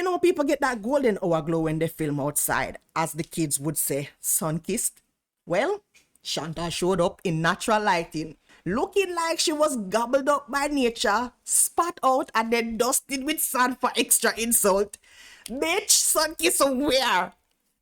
You know, people get that golden hour glow when they film outside, as the kids would say, sun-kissed. Well, Chantal showed up in natural lighting, looking like she was gobbled up by nature, spat out and then dusted with sand for extra insult. Bitch, sun-kiss where?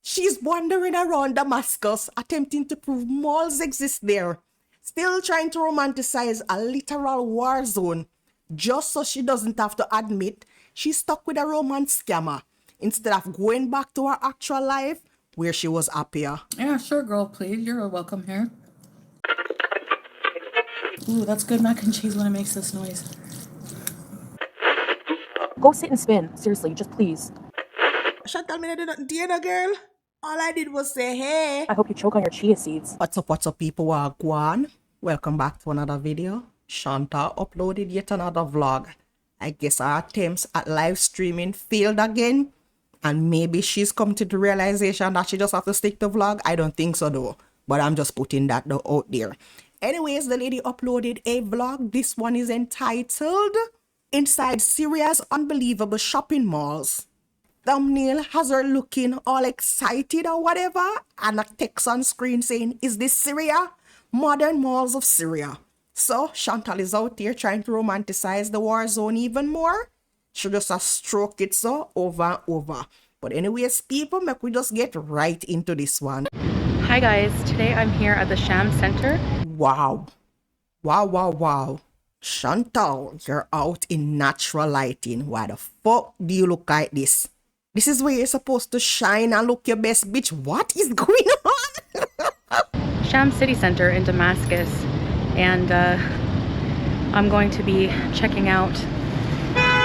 She's wandering around Damascus, attempting to prove malls exist there, still trying to romanticize a literal war zone, just so she doesn't have to admit she's stuck with a romance scammer, instead of going back to her actual life where she was happier. Yeah, sure, Gorlplease. You're welcome here. Ooh, that's good mac and cheese when it makes this noise. Go sit and spin. Seriously, just please. Chantal, me not do nothing to you, girl. All I did was say, hey. I hope you choke on your chia seeds. What's up, people? Wagwan. Welcome back to another video. Chantal uploaded yet another vlog. I guess our attempts at live streaming failed again. And maybe she's come to the realization that she just have to stick to vlog. I don't think so though. But I'm just putting that out there. Anyways, the lady uploaded a vlog. This one is entitled Inside Syria's Unbelievable Shopping Malls. Thumbnail has her looking all excited or whatever, and a text on screen saying, is this Syria? Modern malls of Syria. So Chantal is out there trying to romanticize the war zone even more. She just a stroke it so over and over. But anyways, people, make we just get right into this one. Hi guys, today I'm here at the Sham Center. Wow. Wow. Chantal, you're out in natural lighting. Why the fuck do you look like this? This is where you're supposed to shine and look your best, bitch. What is going on? Sham City Center in Damascus. And I'm going to be checking out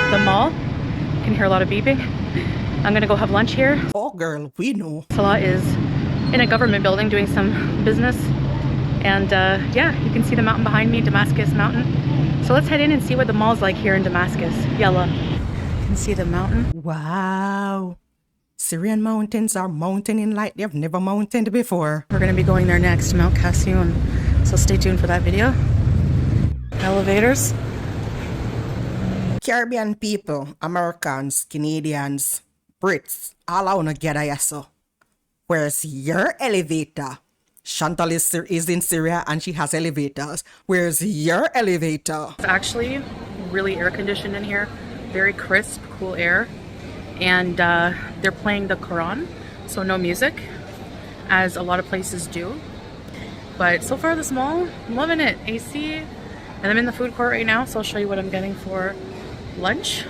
the mall. You can hear a lot of beeping. I'm gonna go have lunch here. Oh girl, we know. Salah is in a government building doing some business. And yeah, you can see the mountain behind me, Damascus mountain. So let's head in and see what the mall's like here in Damascus. Yalla. You can see the mountain. Wow. Syrian mountains are mountaining like they've never mountained before. We're gonna be going there next, Mount Kassioun. So stay tuned for that video. Elevators. Caribbean people, Americans, Canadians, Brits, all I wanna get a so. Where's your elevator? Chantal is in Syria and she has elevators. Where's your elevator? It's actually really air conditioned in here. Very crisp, cool air. And they're playing the Quran, so no music, as a lot of places do. But so far this mall, I'm loving it. AC, and I'm in the food court right now, so I'll show you what I'm getting for lunch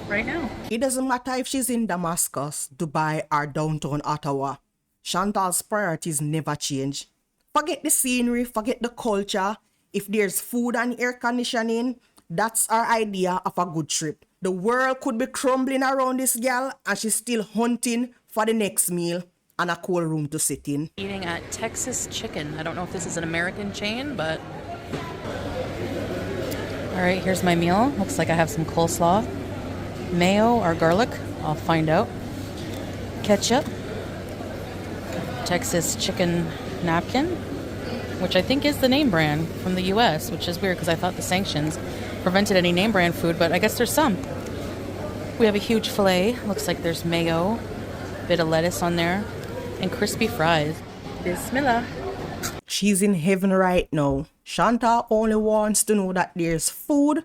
right now. It doesn't matter if she's in Damascus, Dubai, or downtown Ottawa. Chantal's priorities never change. Forget the scenery, forget the culture. If there's food and air conditioning, that's our idea of a good trip. The world could be crumbling around this girl and she's still hunting for the next meal and a cool room to sit in. Eating at Texas Chicken. I don't know if this is an American chain, but... Alright, here's my meal. Looks like I have some coleslaw, mayo or garlic. I'll find out. Ketchup. Texas Chicken napkin, which I think is the name brand from the US, which is weird because I thought the sanctions prevented any name brand food, but I guess there's some. We have a huge filet. Looks like there's mayo, bit of lettuce on there, and crispy fries. Bismillah. She's in heaven right now. Chantal only wants to know that there's food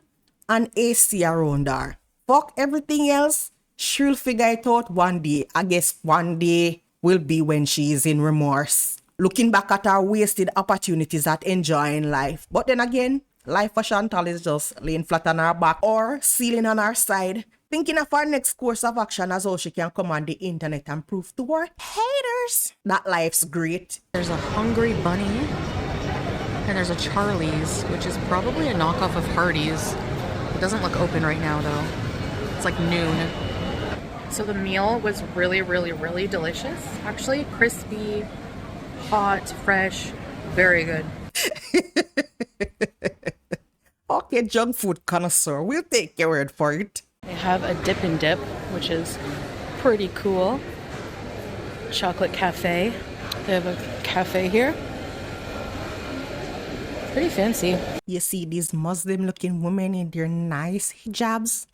and AC around her. Fuck everything else. She'll figure it out one day. I guess one day will be when she is in remorse, looking back at her wasted opportunities at enjoying life. But then again, life for Chantal is just laying flat on her back or sealing on her side, thinking of her next course of action as how she can command the internet and prove to her haters that life's great. There's a Hungry Bunny, and there's a Charlie's, which is probably a knockoff of Hardee's. It doesn't look open right now though. It's like noon. So the meal was really delicious. Actually, crispy, hot, fresh, very good. Okay, junk food connoisseur, we'll take your word for it. They have a dip and dip, which is pretty cool. Chocolate cafe. They have a cafe here. Pretty fancy. You see these Muslim looking women in their nice hijabs?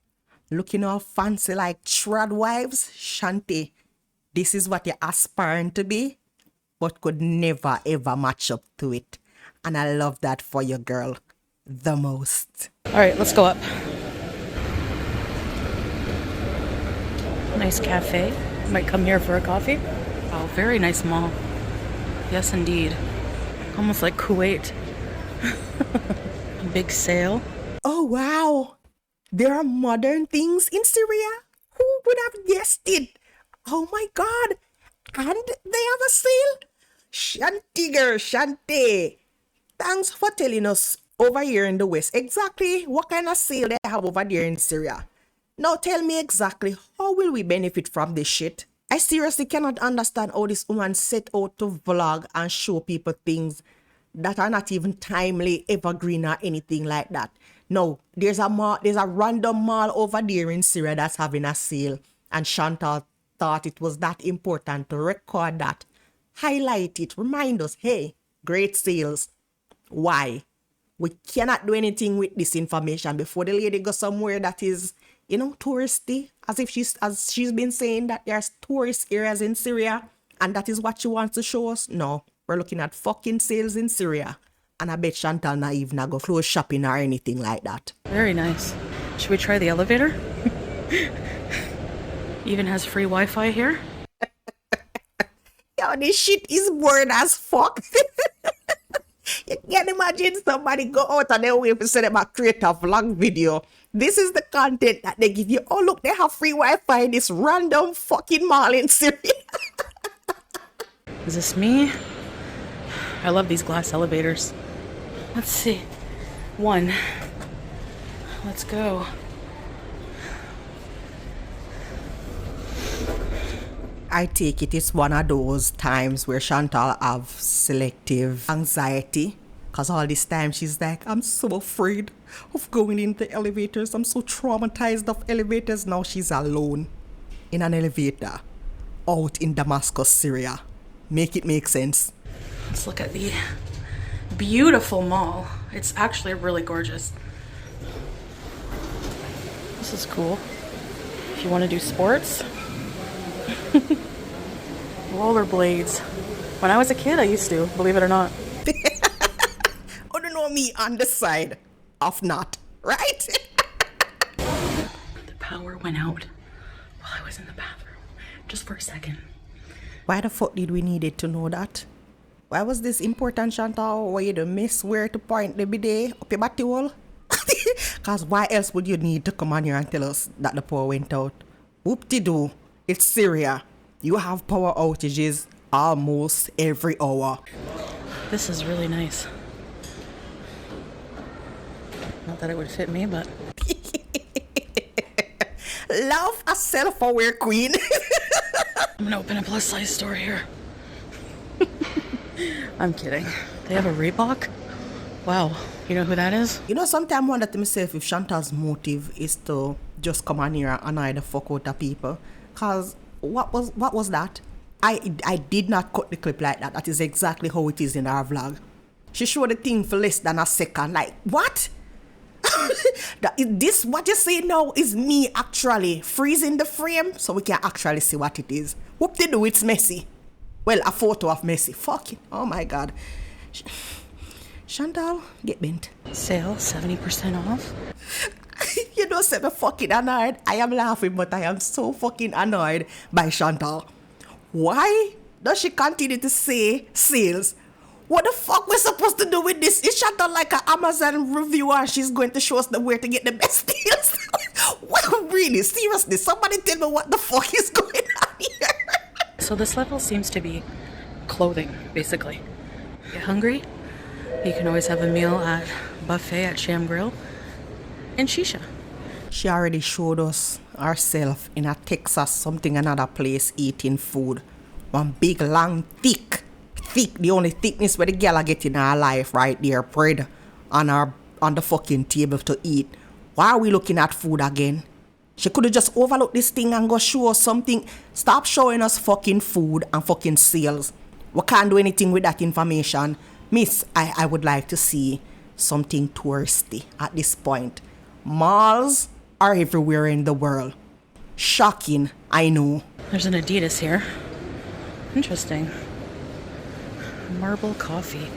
Looking all fancy like trad wives, Shanti. This is what you're aspiring to be, but could never ever match up to it. And I love that for you, girl. The most. All right, let's go up. Nice cafe. Might come here for a coffee. Oh, very nice mall. Yes, indeed. Almost like Kuwait. Big sale. Oh, wow. There are modern things in Syria? Who would have guessed it? Oh my God. And they have a sale? Shanti girl, Shanti. Thanks for telling us over here in the West exactly what kind of sale they have over there in Syria. Now tell me exactly how will we benefit from this shit? I seriously cannot understand how this woman set out to vlog and show people things that are not even timely, evergreen or anything like that. No, there's a random mall over there in Syria that's having a sale, and Chantal thought it was that important to record that, highlight it, remind us, hey, great sales. Why? We cannot do anything with this information before the lady goes somewhere that is, touristy, as she's been saying that there's tourist areas in Syria, and that is what she wants to show us. No, we're looking at fucking sales in Syria. And I bet Chantal not even go clothes shopping or anything like that. Very nice. Should we try the elevator? Even has free Wi-Fi here. Yo, this shit is boring as fuck. You can't imagine somebody go out of their way to set up a create a vlog video. This is the content that they give you. Oh, look, they have free Wi-Fi in this random fucking mall in Syria. Is this me? I love these glass elevators. Let's see. 1. Let's go. I take it's one of those times where Chantal have selective anxiety. Because all this time she's like, I'm so afraid of going into elevators. I'm so traumatized of elevators. Now she's alone in an elevator out in Damascus, Syria. Make it make sense. Let's look at the beautiful mall. It's actually really gorgeous. This is cool. If you want to do sports. Rollerblades. When I was a kid, I used to, believe it or not. Oh, don't know me on the side of not, right? The power went out while I was in the bathroom. Just for a second. Why the fuck did we need it to know that? Why was this important, Chantal? Why you don't miss where to point the bidet up your body hole? Because why else would you need to come on here and tell us that the power went out? Whoop-de-doo. It's Syria. You have power outages almost every hour. This is really nice. Not that it would fit me, but... Love a self-aware queen. I'm gonna open a plus-size store here. I'm kidding. They have a Reebok? Wow. You know who that is? Sometimes I wonder to myself if Chantal's motive is to just come on here and annoy the fuck out of people. Because what was that? I did not cut the clip like that. That is exactly how it is in our vlog. She showed the thing for less than a second. Like, what? This what you say now is me actually freezing the frame so we can actually see what it is. Whoop-de-doo, it's messy. Well, a photo of Messi. Fuck it. Oh my God. Chantal, get bent. Sale, 70% off. Say me fucking annoyed. I am laughing, but I am so fucking annoyed by Chantal. Why does she continue to say sales? What the fuck we're supposed to do with this? Is Chantal like an Amazon reviewer? She's going to show us where to get the best deals? Well, really, seriously, somebody tell me what the fuck is going on here. So this level seems to be clothing, basically. Get hungry? You can always have a meal at buffet at Sham Grill and Shisha. She already showed us herself in a Texas something another place eating food. One big long thick, the only thickness where the girl get in her life right there, bread on the fucking table to eat. Why are we looking at food again? She could have just overlooked this thing and go show us something. Stop showing us fucking food and fucking sales. We can't do anything with that information. Miss, I would like to see something touristy at this point. Malls, are everywhere in the world. Shocking, I know. There's an Adidas here. Interesting. Marble coffee.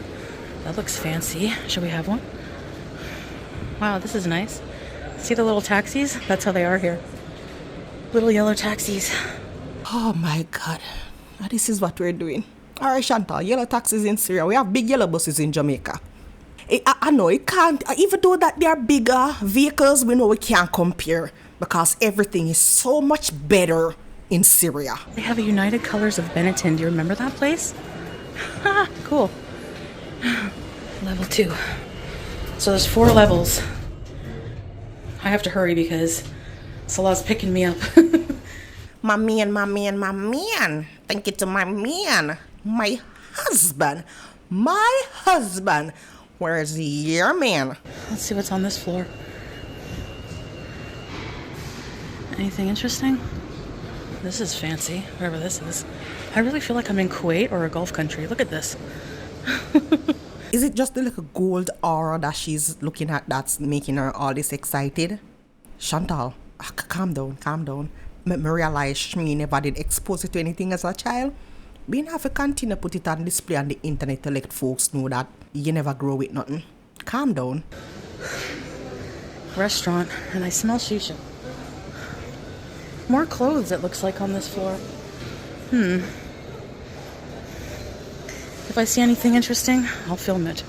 That looks fancy. Should we have one? Wow, this is nice. See the little taxis? That's how they are here. Little yellow taxis. Oh my God. This is what we're doing. Alright, Chantal, yellow taxis in Syria. We have big yellow buses in Jamaica. I know it can't, even though that they are bigger vehicles, we know we can't compare because everything is so much better in Syria. They have a United Colors of Benetton. Do you remember that place? Cool. Level 2. So there's 4 levels. I have to hurry because Salah's picking me up. My man. Thank you to my man. My husband. Where's your man? Let's see what's on this floor. Anything interesting? This is fancy, whatever this is. I really feel like I'm in Kuwait or a Gulf country. Look at this. Is it just the little gold aura that she's looking at that's making her all this excited? Chantal, calm down. Me realize she never did expose it to anything as a child. We have to continue put it on display on the internet to let folks know that you never grow with nothing. Calm down. Restaurant, and I smell shisha. More clothes, it looks like, on this floor. If I see anything interesting, I'll film it.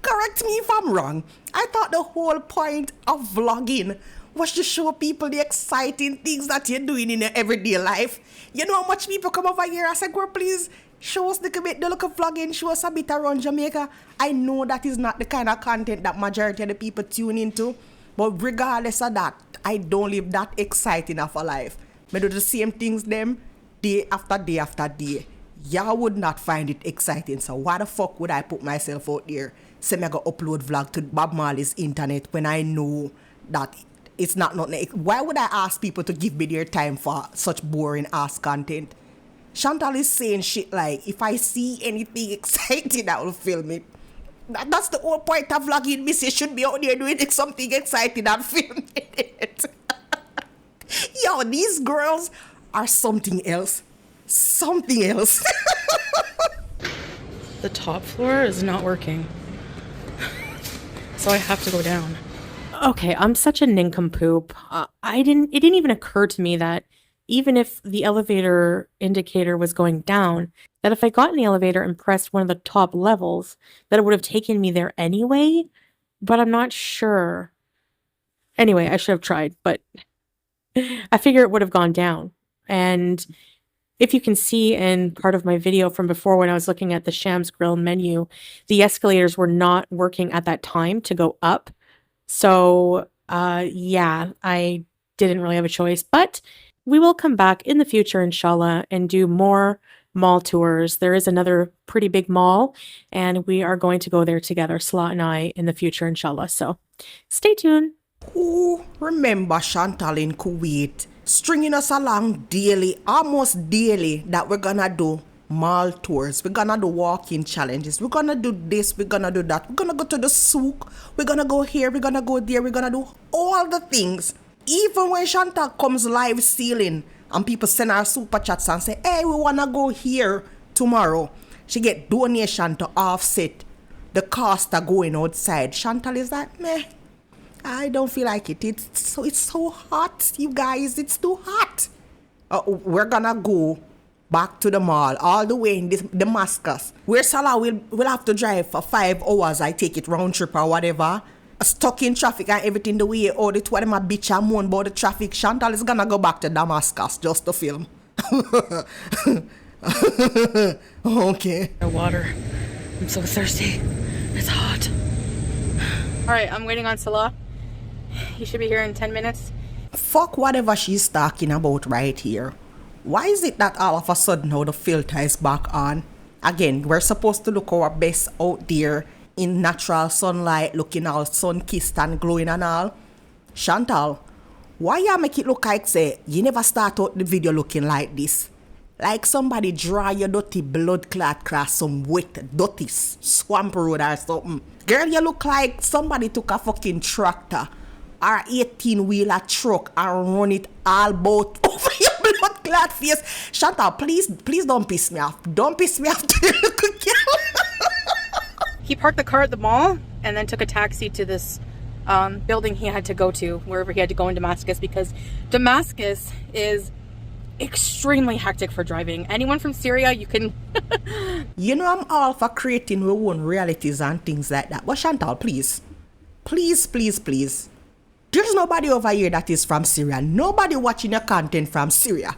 Correct me if I'm wrong. I thought the whole point of vlogging was to show people the exciting things that you're doing in your everyday life. You know how much people come over here and say, Gorlplease, show us the look of vlogging, show us a bit around Jamaica. I know that is not the kind of content that majority of the people tune into, but regardless of that, I don't live that exciting of a life. I do the same things them day after day after day. Y'all would not find it exciting, so why the fuck would I put myself out there, say me go upload vlog to Bob Marley's internet when I know that it's not nothing. Why would I ask people to give me their time for such boring ass content? Chantal is saying shit like, if I see anything exciting, I will film it. That's the whole point of vlogging. Me say should be out there doing something exciting and filming it. Yo, these girls are something else. Something else. The top floor is not working. So I have to go down. Okay, I'm such a nincompoop. It didn't even occur to me that even if the elevator indicator was going down, that if I got in the elevator and pressed one of the top levels, that it would have taken me there anyway, but I'm not sure. Anyway, I should have tried, but I figure it would have gone down. And if you can see in part of my video from before when I was looking at the Shams Grill menu, the escalators were not working at that time to go up. So, yeah, I didn't really have a choice, but we will come back in the future, inshallah, and do more mall tours. There is another pretty big mall, and we are going to go there together, Salah and I, in the future, inshallah. So, stay tuned. Who remember Chantal in Kuwait stringing us along daily, almost daily, that we're gonna do mall tours, we're gonna do walking challenges, we're gonna do this, we're gonna do that, we're gonna go to the souk, we're gonna go here, we're gonna go there, we're gonna do all the things. Even when Chantal comes live stealing and people send her super chats and say, hey, we wanna go here tomorrow, she get donation to offset the cost of going outside. Chantal is like, meh, I don't feel like it. It's so hot, you guys. It's too hot. We're gonna go back to the mall all the way in Damascus, where Salah will have to drive for 5 hours. I take it round trip or whatever. Stuck in traffic and everything the way all the two of them a bitch and moan about the traffic. Chantal is gonna go back to Damascus just to film. Okay. Water. I'm so thirsty. It's hot. All right, I'm waiting on Salah. He should be here in 10 minutes. Fuck whatever she's talking about right here. Why is it that all of a sudden now the filter is back on? Again, we're supposed to look our best out there in natural sunlight, looking all sun-kissed and glowing and all. Chantal, why you make it look like say you never start out the video looking like this? Like somebody dry your dirty blood clot cross some wet, dirty swamp road or something. Girl, you look like somebody took a fucking tractor or 18-wheeler truck and run it all both over your blood clot face. Chantal, please don't piss me off. Don't piss me off. He parked the car at the mall and then took a taxi to this building he had to go to, wherever he had to go in Damascus, because Damascus is extremely hectic for driving. Anyone from Syria, you can... You know, I'm all for creating our own realities and things like that. But Chantal, please. Please. There's nobody over here that is from Syria. Nobody watching your content from Syria.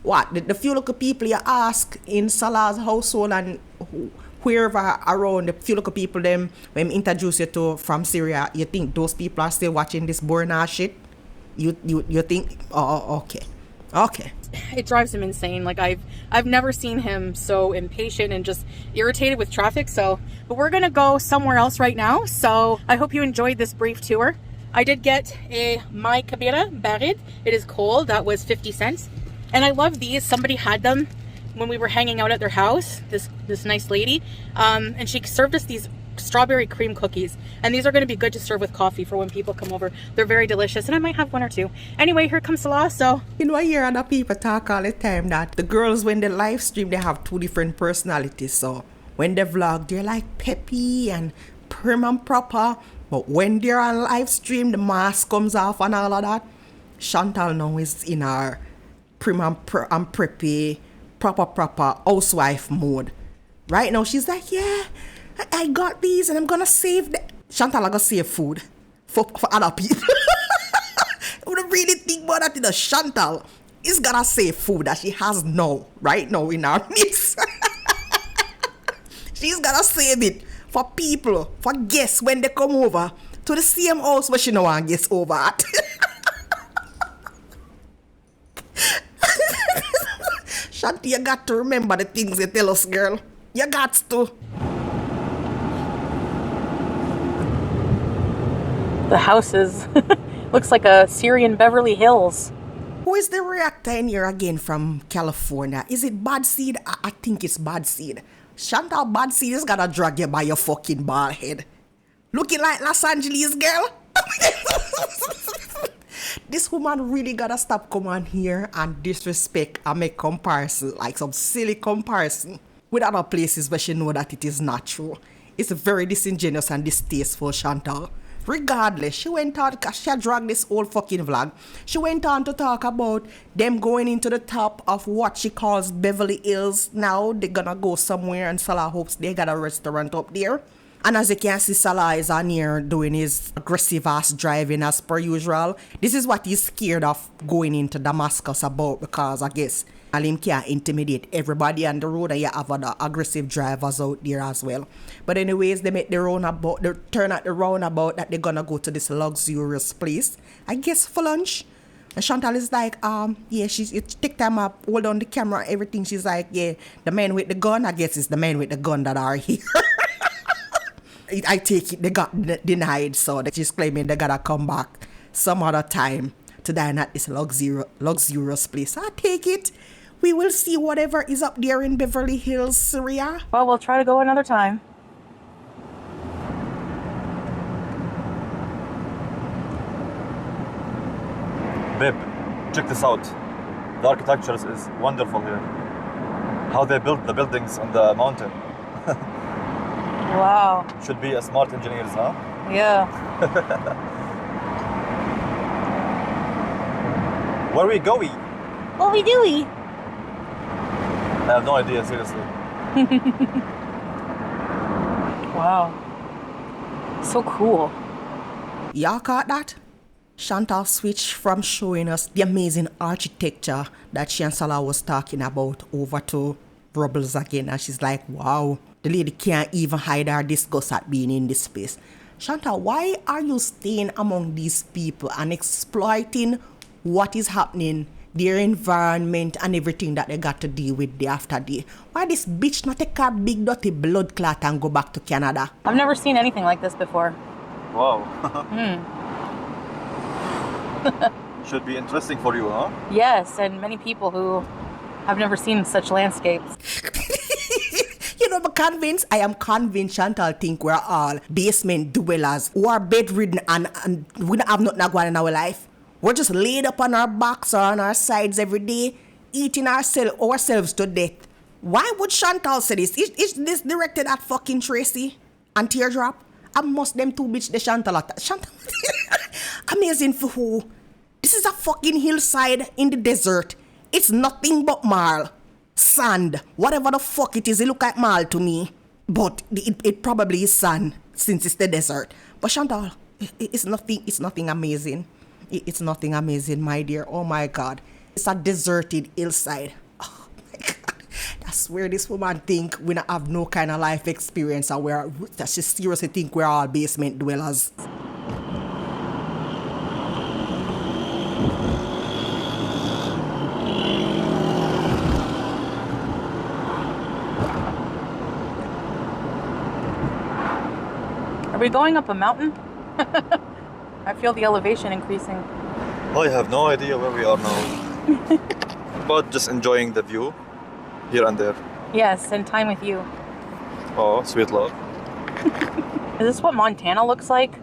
What? The few local people you ask in Salah's household and wherever around, the few local people them when introduce you to from Syria, you think those people are still watching this boring ass shit? You think? Oh, okay. It drives him insane. Like I've never seen him so impatient and just irritated with traffic. So, but we're gonna go somewhere else right now. So I hope you enjoyed this brief tour. I did get a Mai Kabira Barid. It is cold. That was 50 cents. And I love these. Somebody had them when we were hanging out at their house. This nice lady, and she served us these strawberry cream cookies, and these are going to be good to serve with coffee for when people come over. They're very delicious, and I might have one or two. Anyway, here comes Salah. So you know, I hear other people talk all the time that the girls, when they live stream, they have two different personalities. So when they vlog, they're like peppy and prim and proper, but when they're on live stream, the mask comes off and all of that. Chantal now is in her prim and preppy, proper housewife mode. Right now she's like, yeah, I got these and I'm gonna save them. Chantal, I'm gonna save food for other people. I would really think about that. The Chantal is gonna save food that she has now, right now in our midst. She's gonna save it for people, for guests when they come over to the same house where she no want guests over at. Shanti, you got to remember the things you tell us, girl. You got to. the house is looks like a Syrian Beverly Hills. Who is the reactor in here again from California? Is it Bad Seed? I think it's Bad Seed. Chantal, Bad Seed is gonna drag you by your fucking bald head. Looking like Los Angeles girl. This woman really gotta stop coming here and disrespect and make comparison, like some silly comparison with other places where she know that it is not true. It's very disingenuous and distasteful, Chantal. Regardless, she went on, because she had dragged this whole fucking vlog, she went on to talk about them going into the top of what she calls Beverly Hills. Now they're gonna go somewhere and Salah hopes they got a restaurant up there. And as you can see, Salah is on here doing his aggressive ass driving as per usual. This is what he's scared of going into Damascus about, because I guess Alim can't intimidate everybody on the road and you have other aggressive drivers out there as well. But anyways, they make the roundabout, they turn at the roundabout that they're gonna go to this luxurious place, I guess for lunch. And Chantal is like, yeah, it take time up, hold on the camera, everything. She's like, yeah, the man with the gun, I guess it's the man with the gun that are here. I take it they got denied, so she's claiming they gotta come back some other time to dine at this luxurious place. I take it. We will see whatever is up there in Beverly Hills, Syria. Well, we'll try to go another time. Babe, check this out. The architecture is wonderful here. How they built the buildings on the mountain. Wow. Should be a smart engineers, huh? Yeah. Where are we going? What we doing? I have no idea, seriously. Wow. So cool. Y'all caught that? Chantal switched from showing us the amazing architecture that she and Salah was talking about over to Rubbles again, and she's like, wow, the lady can't even hide her disgust at being in this space. Chantal, why are you staying among these people and exploiting what is happening, their environment and everything that they got to deal with day after day? Why this bitch not take her big dirty blood clot and go back to Canada? I've never seen anything like this before. Wow. Should be interesting for you, huh? Yes, and many people who I've never seen such landscapes. You know, I am convinced Chantal think we're all basement dwellers who are bedridden and we don't have nothing going in our life. We're just laid up on our backs or on our sides every day, eating ourselves to death. Why would Chantal say this? Is this directed at fucking Tracy and Teardrop? I must them two bitch the Chantal. Amazing for who? This is a fucking hillside in the desert. It's nothing but marl, sand, whatever the fuck it is. It look like marl to me, but it probably is sand since it's the desert. But Chantal, it's nothing amazing. It's nothing amazing, my dear. Oh my God, it's a deserted hillside. Oh my God, that's where this woman think we don't have no kind of life experience, and that she seriously think we're all basement dwellers. Are we going up a mountain? I feel the elevation increasing. I have no idea where we are now. But just enjoying the view here and there. Yes, and time with you. Oh, sweet love. Is this what Montana looks like?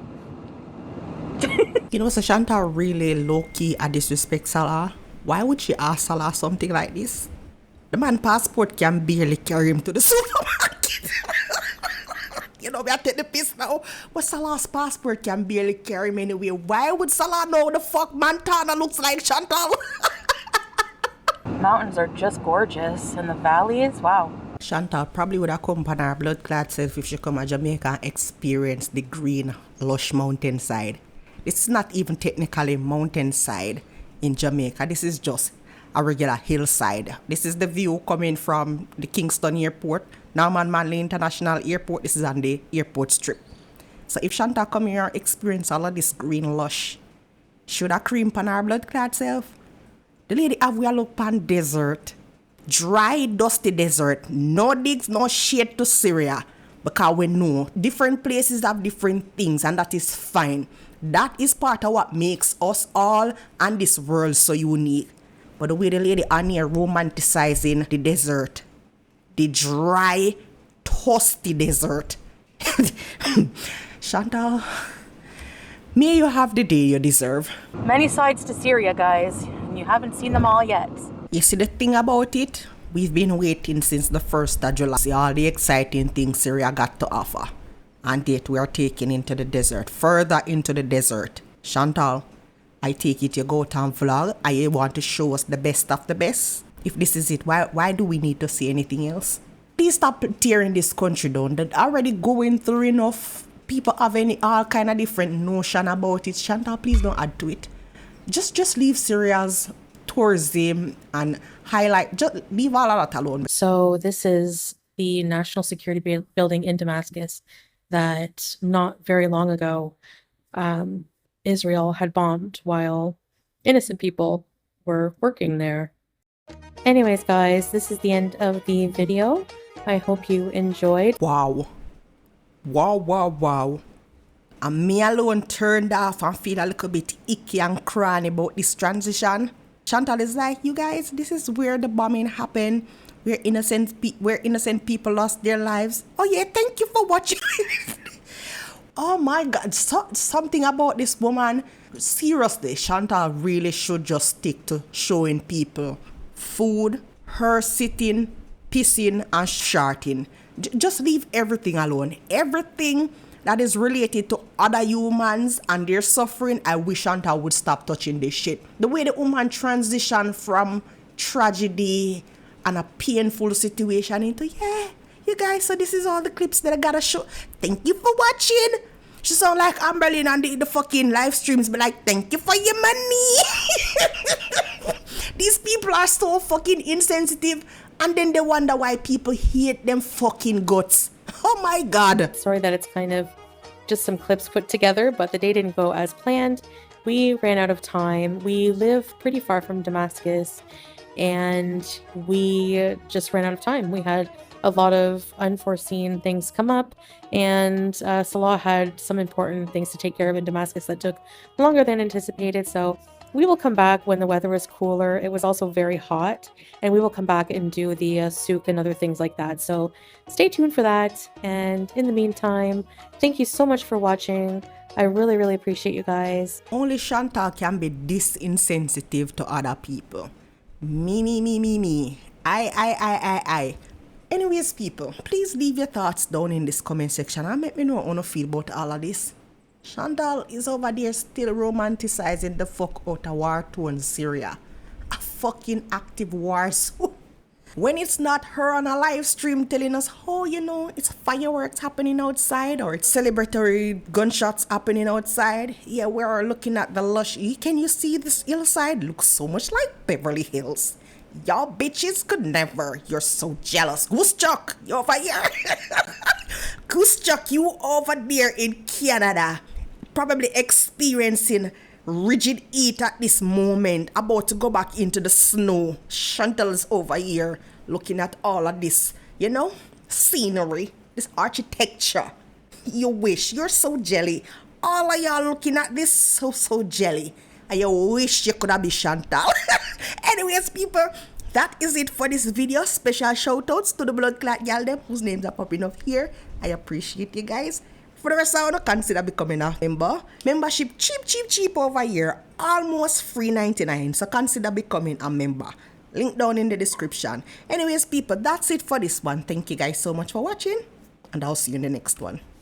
You know, so Chantal really low-key a disrespect Salah. Why would she ask Salah something like this? The man passport can barely carry him to the supermarket. You know, we have to take the piss now. But Salah's passport can barely carry him anyway. Why would Salah know the fuck Montana looks like, Chantal? Mountains are just gorgeous. And the valleys, wow. Chantal probably would have come on her blood clot self if she come to Jamaica and experience the green, lush mountainside. This is not even technically mountainside in Jamaica. This is just a regular hillside. This is the view coming from the Kingston Airport, Norman Manley International Airport. This is on the airport strip. So if Chantal come here and experience all of this green lush, should have cream on her blood clot self? The lady have we a look pan desert. Dry, dusty desert. No digs, no shade to Syria. Because we know different places have different things, and that is fine. That is part of what makes us all and this world so unique. But the way the lady on here romanticizing the desert, the dry, toasty desert. Chantal, may you have the day you deserve. Many sides to Syria, guys. And you haven't seen them all yet. You see the thing about it? We've been waiting since the 1st of July. See all the exciting things Syria got to offer. And yet we are taking into the desert, further into the desert. Chantal, I take it you go to vlog and you want to show us the best of the best. If this is it, why do we need to see anything else? Please stop tearing this country down. They're already going through enough. People have all kind of different notion about it. Chantal, please don't add to it. Just leave Syria's tourism and highlight. Just leave all of that alone. So this is the National Security Building in Damascus that not very long ago Israel had bombed while innocent people were working there. Anyways, guys, this is the end of the video. I hope you enjoyed. Wow. And me alone turned off and feel a little bit icky and cranny about this transition. Chantal is like, you guys, this is where the bombing happened. Where innocent people lost their lives. Oh yeah, thank you for watching. Oh my God, something about this woman. Seriously, Chantal really should just stick to showing people food, her sitting, pissing, and sharting. Just leave everything alone. Everything that is related to other humans and their suffering, I wish Chantal would stop touching this shit. The way the woman transitioned from tragedy and a painful situation into, yeah, you guys, so this is all the clips that I gotta show. Thank you for watching. She sound like Amberlynn on the fucking live streams, but like, thank you for your money. These people are so fucking insensitive, and then they wonder why people hate them fucking guts. Oh my God. Sorry that it's kind of just some clips put together, but the day didn't go as planned. We ran out of time. We live pretty far from Damascus, and we just ran out of time. We had a lot of unforeseen things come up, and Salah had some important things to take care of in Damascus that took longer than anticipated. So we will come back when the weather is cooler. It was also very hot, and we will come back and do the souk and other things like that. So stay tuned for that. And in the meantime, thank you so much for watching. I really, really appreciate you guys. Only Chantal can be this insensitive to other people. Me. I. Anyways, people, please leave your thoughts down in this comment section and let me know how you feel about all of this. Chantal is over there still romanticizing the fuck out of war-torn Syria. A fucking active war zone. When it's not her on a live stream telling us, oh, you know, it's fireworks happening outside or it's celebratory gunshots happening outside. Yeah, we're looking at the lush. Can you see this hillside? Looks so much like Beverly Hills. Y'all bitches could never. You're so jealous. Goose Chuck, you over here. Goose Chuck, you over there in Canada. Probably experiencing rigid heat at this moment, about to go back into the snow. Chantal's over here looking at all of this, you know, scenery, this architecture. You wish, you're so jelly. All of y'all looking at this, so jelly. And you wish you could have been Chantal. Anyways, people, that is it for this video. Special shout outs to the blood clot gal them whose names are popping up here. I appreciate you guys. For the rest, I want to consider becoming a member. Membership cheap over here. Almost free 99. So consider becoming a member. Link down in the description. Anyways, people, that's it for this one. Thank you guys so much for watching. And I'll see you in the next one.